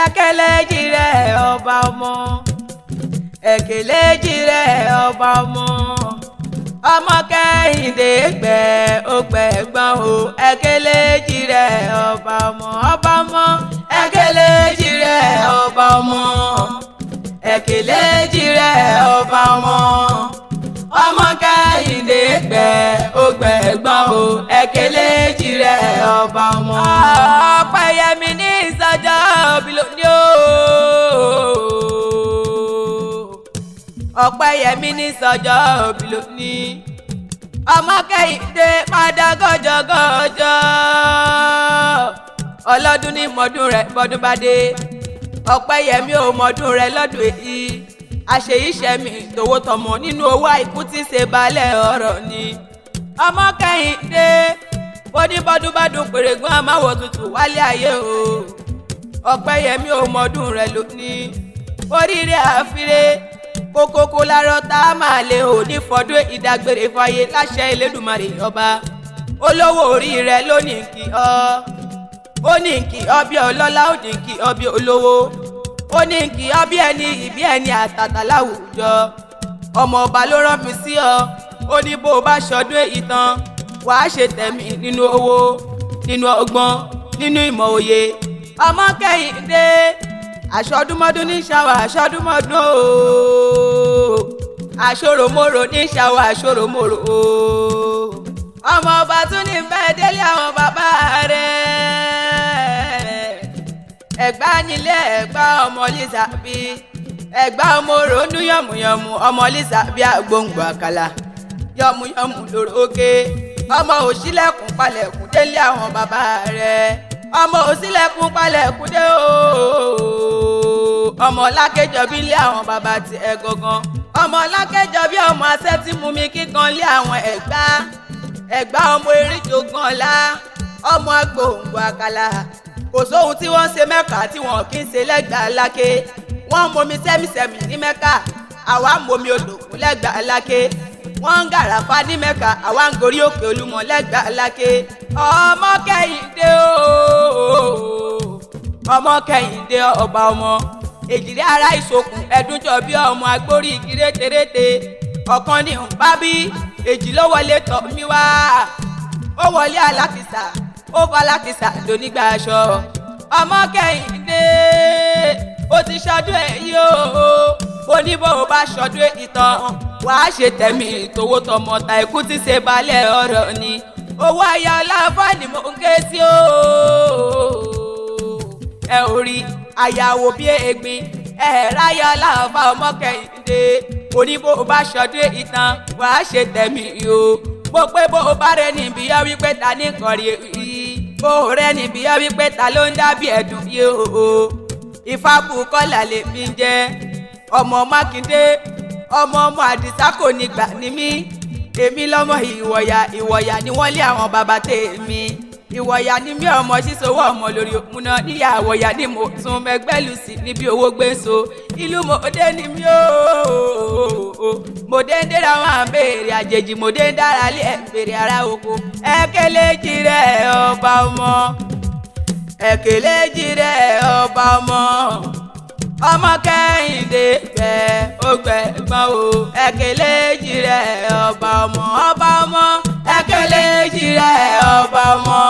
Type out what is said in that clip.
ẹ̀kẹ́lẹ́jì rẹ̀ ọba ọmọ ẹ̀kẹ́lẹ́jì rẹ̀ ọba ọmọ ọmọ Kẹ́hìndé gbẹ ó gbẹ̀gbọ́n o ẹ̀kẹ́lẹ́jì rẹ̀ ọba ọmọ ẹ̀kẹ́lẹ́jì rẹ̀ ọba ọmọ ẹ̀kẹ́lẹ́jì rẹ̀ ọba ọmọ ọmọ Kẹ́hìndé gbẹ ó gbẹ̀gbọ́n o ẹ̀kẹ́lẹ́jì rẹ̀ ọba ọmọ. Ọpẹ́yẹmí ní ìsọjọ́ òbí lónìí o. Ọpẹ́yẹmí ní ìsọjọ́ òbí lónìí. ọmọ Kẹ́hìndé padà gọ́jọ́gọ́jọ́. ọlọ́dún ní mọ́dún rẹ̀ bọ́dún bá dé. Ọpẹ́yẹmí ò mọ́dún rẹ̀ lọ́dún èyí. àṣeyíṣẹ́mi tòwó tọmọ nínú owó àìkú tí ń ṣe balẹ̀ ọ̀rọ̀ ni. ọmọ Kẹ́hìndé bọ́dúnbọ́dún pèrègùn àmáwọ̀ tutù wálé ayé o. Ọpẹ́yẹmí ò mọ́dún rẹ̀ lónìí. oríire àfiré kókókó lárọ́ tá a máa lè ò ní fọdún ìdágbére fáyé láṣẹ Elédùmarè ọba. olówó orí rẹ̀ ló ní kí ọ. ó ní kí ọ bí ọlọ́lá ó ní kí ọ bí olówó. ó ní kí ọ bí ẹni ìbí ẹni àtàtà láwùjọ. ọmọ ọba ló rán mi sí ọ. ó ní bó o bá ṣọdún èyí tán wàá ṣe tẹ̀mí nínú owó nínú ọgbọ́n nínú ìmọ̀ òye. ọmọ Kẹ́hìndé aṣọdúnmọ́dún ní ṣàwọ̀ aṣọdúnmọ́dún ooo. aṣòròmòrò ní ṣàwọ̀ aṣòròmòrò ooo. ọmọ ọba tún ní bẹ́ẹ̀ délé àwọn bàbá rẹ̀. ẹ̀gbá nílé ẹ̀gbá ọmọ Lísàbí. ẹ̀gbá ọmọ òrònú yànmùyànmù ọmọ Lísàbí àgbòǹgbò àkàlà. yànmùyànmù lórókè. ọmọ òṣìlẹ̀kùn palẹ̀kùn délé àwọn bàbá rẹ̀. ọmọ òṣìlẹ̀kùn palẹ̀kùn dé ooo. ọmọ lákẹjọ bí lé àwọn bàbá ti ẹ gangan. ọmọ lákẹjọ bí ọmọ asẹ́ tí mú mi kíkan lé àwọn ẹ̀gbá. ẹ̀gbá ọmọ eríjogún ọ̀la. ọmọ agbóhùngbò àkàlà. kò sóhun tí wọ́n ń ṣe Mẹ́kà tí wọ́n kì í ṣe lẹ́gbàá láké. wọ́n ń momi sẹ́mìsẹ́mì ní Mẹ́kà. àwa ń momi odòkun lẹ́gbàá láké. wọ́n ń gàràfà ní Mẹ́kà àwa ń gorí òkè Olúmọ lẹ́gbàá láké. ọmọ Kẹ́hìndé ooo. ọmọ Kẹ́hìndé ọba ọmọ. èjìrí ara ìṣokùn ẹ̀dúnjọ bí ọmọ agbórí igi rétérété. ọ̀kan ní nbábí èjì ló wọlé tọ̀ mí wá. ó wọlé alákìsà ó fa alákìsà lónígbà aṣọ. ọmọ Kẹ́hìndé ó ti ṣọdún èyí o. ó ní bó o bá ṣọdún èyí tán wàá ṣe tẹ̀mí tòwó tọmọ ta ikú tí ṣe balẹ̀ ọ̀rọ̀ ni. owó ayé ọláfà ni mò ń ké sí o. ẹ ò rí àyàwó bí egbin ráyà ọláfà ọmọ Kẹ́hìndé. ó ní bó o bá ṣọdún èyí tán wàá ṣe tẹ̀mí o. mo pé bó o bá rẹ níbi yọ wípé ta ní kọrí yìí. bó o rẹ níbi yọ wípé ta ló ń dábì ẹ̀dùn yìí o. Ìfábùkọ́lá lèmi jẹ́ ọmọ Mákindé ọmọ Àdìsá kò ní gbà ní mí. èmi lọ́mọ ìwọ̀yà ni wọ́n lé àwọn bàbá tèmi. ìwọ̀yà ni mí ọmọ ṣíṣòwò ọmọ lórí òkúná níyàwó ya ni mo tún mẹgbẹ́lù sí níbi owó gbèsò. ìlú mòdé ni mí ooo. mòdé ń dẹ́ra wọn à ń béèrè àjèjì mòdé ń dára lé ẹ̀ ń béèrè ara oko. ẹ̀kẹ́lẹ́jì rẹ̀ ọba ọmọ ẹ̀kẹ́lẹ́jì rẹ̀ ọba ọmọ. ọmọ Kẹ́hìndé gbẹ ó gbẹ̀gbọ́n o ẹ̀kẹ́lẹ́jì rẹ̀ ọba ọmọ ẹ̀kẹ́lẹ́jì rẹ̀ ọba ọmọ.